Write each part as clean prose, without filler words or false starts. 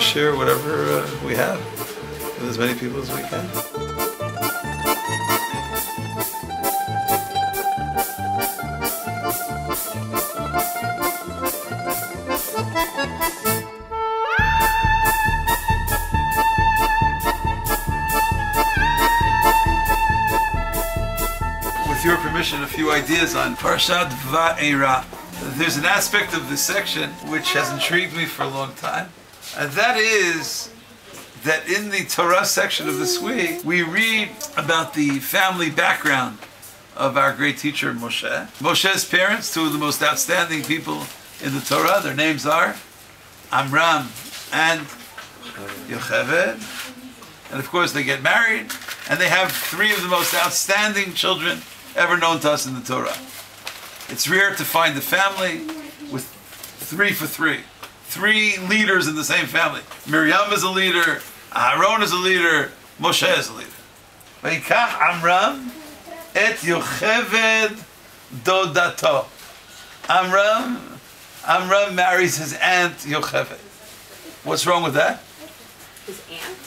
to share whatever we have with as many people as we can. With your permission, a few ideas on Parshat Va'era. There's an aspect of this section which has intrigued me for a long time, and that is that in the Torah section of this week, we read about the family background of our great teacher Moshe. Moshe's parents, two of the most outstanding people in the Torah, their names are Amram and Yocheved. And of course they get married, and they have three of the most outstanding children ever known to us in the Torah. It's rare to find a family with 3 for 3. 3 leaders in the same family. Miriam is a leader, Aaron is a leader, Moshe is a leader. Vayikach Amram et Yocheved dodato. Amram marries his aunt Yocheved. What's wrong with that? His aunt?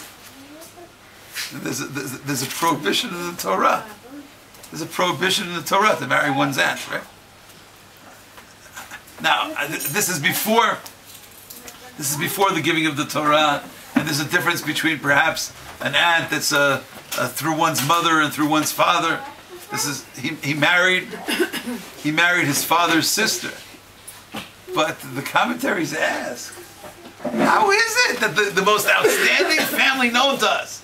There's a prohibition in the Torah. There's a prohibition in the Torah to marry one's aunt, right? Now, this is before the giving of the Torah, and there's a difference between perhaps an aunt that's through one's mother and through one's father. This is he married his father's sister. But the commentaries ask, how is it that the most outstanding family known to us,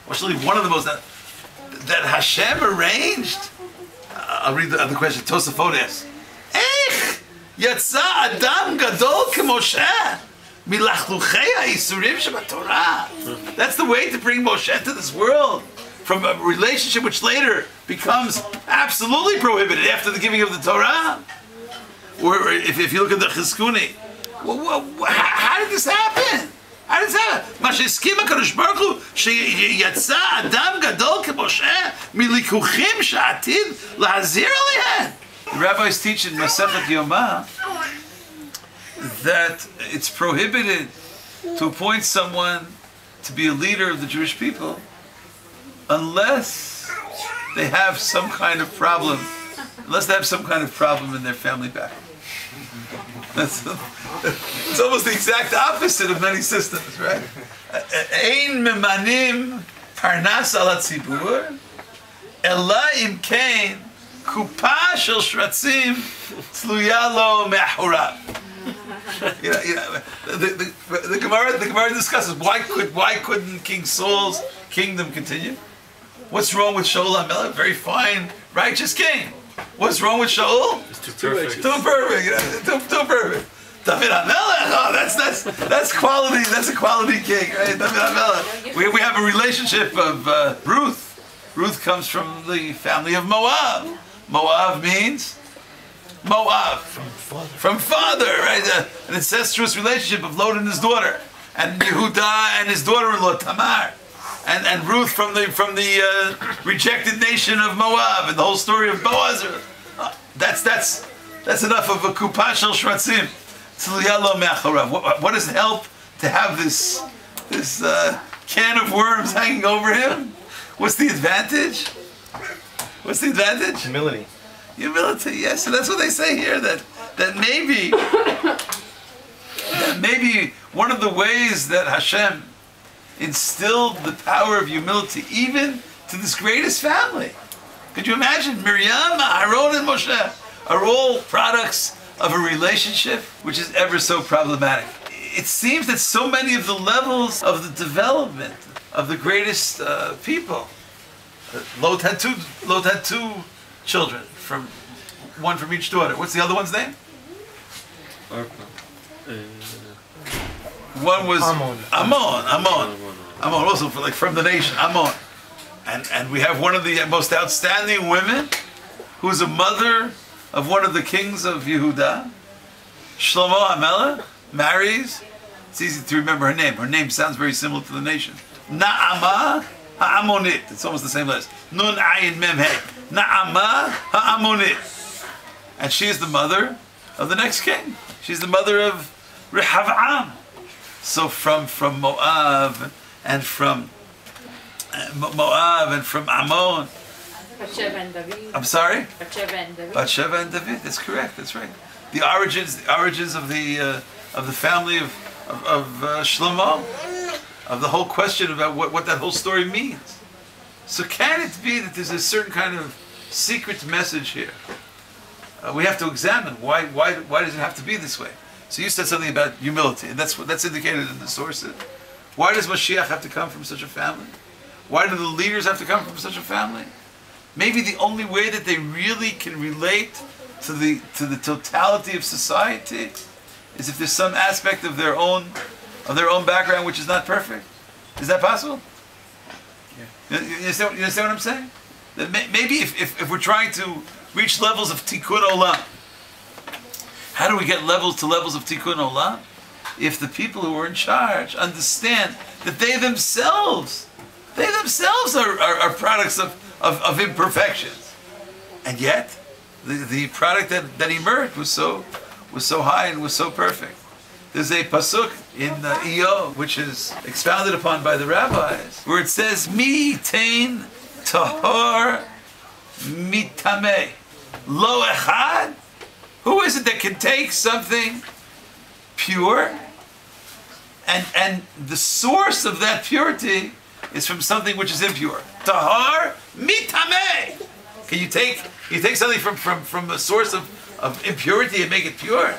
actually one of the most that Hashem arranged? I'll read the question. Tosafot asks, Ech yatsa Adam gadol k'Moshe milachluchei ha'isurim shebatorah. That's the way to bring Moshe to this world, from a relationship which later becomes absolutely prohibited after the giving of the Torah. Or if you look at the Chizkuni, how did this happen? How did this happen? מה שהסכים הקדוש ברוך הוא שיצא אדם גדול כמשה מליקוחים שעתיד להזהיר עליהם. The rabbis teach in Masechet Yomah that it's prohibited to appoint someone to be a leader of the Jewish people unless they have some kind of problem, in their family background. It's almost the exact opposite of many systems, right? Ein memanim parnas al hatzibur, ela im kein kupa shel shratzim tluya lo me'achorav. The Gemara discusses why couldn't King Saul's kingdom continue? What's wrong with Shaul HaMelech? Very fine, righteous king. What's wrong with Shaul? It's too perfect. Too perfect. Too perfect. David HaMelech. Oh, that's quality. That's a quality king, right? David HaMelech. We have a relationship of Ruth. Ruth comes from the family of Moab. Moab means Moab, from father, right? An incestuous relationship of Lot and his daughter, and Yehuda and his daughter-in-law Tamar. And Ruth from the rejected nation of Moab, and the whole story of Boaz. That's enough of a kupa shel shratzim. What does it help to have this can of worms hanging over him? What's the advantage? Humility. Humility, yes. So that's what they say here. That maybe one of the ways that Hashem instilled the power of humility even to this greatest family. Could you imagine? Miriam, Aaron, and Moshe are all products of a relationship which is ever so problematic. It seems that so many of the levels of the development of the greatest people. Lot had two children, one from each daughter. What's the other one's name? One was Ammon, also from the nation, Ammon. And we have one of the most outstanding women who's a mother of one of the kings of Yehuda. Shlomo HaMelech marries, it's easy to remember her name. Her name sounds very similar to the nation. Na'amah Ha'amonit. It's almost the same list. Nun Ayin Mem He. Na'amah Ha'amonit. And she is the mother of the next king. She's the mother of Rehavam. So from Moab and from Ammon. Bathsheba and David. I'm sorry? Bathsheba and David. Bathsheba and David. That's correct. That's right. The origins of the family of Shlomo, of the whole question about what that whole story means. So can it be that there's a certain kind of secret message here? We have to examine why does it have to be this way? So you said something about humility, and that's indicated in the sources. Why does Mashiach have to come from such a family? Why do the leaders have to come from such a family? Maybe the only way that they really can relate to the totality of society is if there's some aspect of their own background which is not perfect. Is that possible? Yeah. You understand what I'm saying? That maybe if we're trying to reach levels of tikkun olam, how do we get levels of tikkun olam? If the people who are in charge understand that they themselves are products of imperfections, and yet the product that emerged was so high and was so perfect. There's a pasuk in Iyov, which is expounded upon by the rabbis, where it says, "Mi tain tahor mitameh lo echad." Who is it that can take something pure, and the source of that purity is from something which is impure? Tahor mitameh. Can you take something from a source of impurity and make it pure?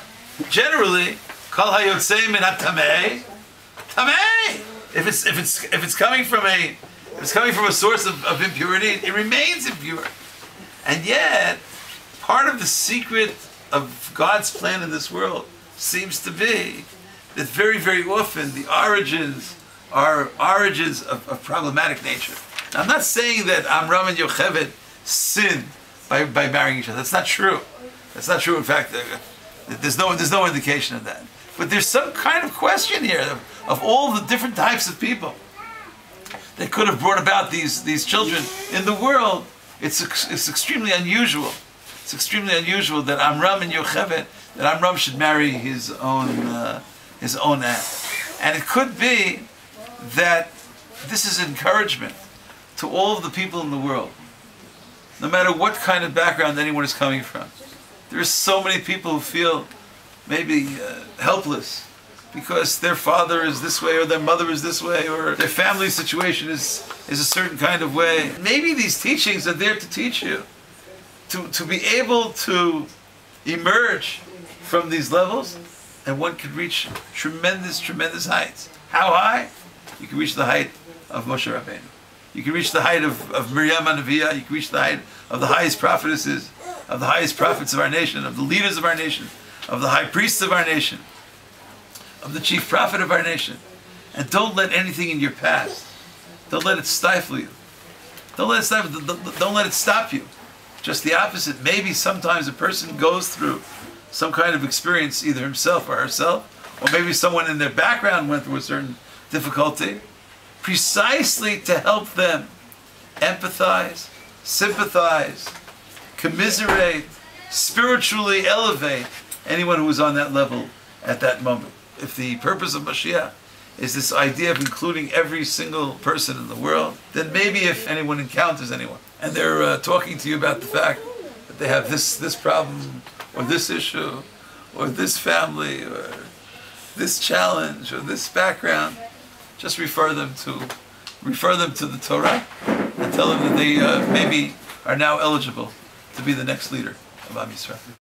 Generally, kol hayotzei min hatameh tameh. If it's coming from a source of impurity, it remains impure. And yet, part of the secret of God's plan in this world seems to be that very, very often the origins are origins of problematic nature. Now, I'm not saying that Amram and Yocheved sinned by marrying each other. That's not true. That's not true. In fact, there's no indication of that. But there's some kind of question here of all the different types of people that could have brought about these children in the world. It's extremely unusual. It's extremely unusual that Amram and Yocheved, that Amram should marry his own aunt. And it could be that this is encouragement to all of the people in the world, no matter what kind of background anyone is coming from. There are so many people who feel maybe helpless because their father is this way, or their mother is this way, or their family situation is a certain kind of way. Maybe these teachings are there to teach you to be able to emerge from these levels, and one could reach tremendous heights. How high? You can reach the height of Moshe Rabbeinu. You can reach the height of Miriam Hanaviyah. You can reach the height of the highest prophetesses, of the highest prophets of our nation, of the leaders of our nation, of the high priests of our nation, of the chief prophet of our nation. And don't let anything in your past, don't let it stifle you. Don't let it stop you. Just the opposite. Maybe sometimes a person goes through some kind of experience, either himself or herself, or maybe someone in their background went through a certain difficulty, precisely to help them empathize, sympathize, commiserate, spiritually elevate anyone who was on that level at that moment. If the purpose of Mashiach is this idea of including every single person in the world, then maybe if anyone encounters anyone and they're talking to you about the fact that they have this problem or this issue or this family or this challenge or this background, just refer them to the Torah and tell them that they maybe are now eligible to be the next leader of Am Yisrael.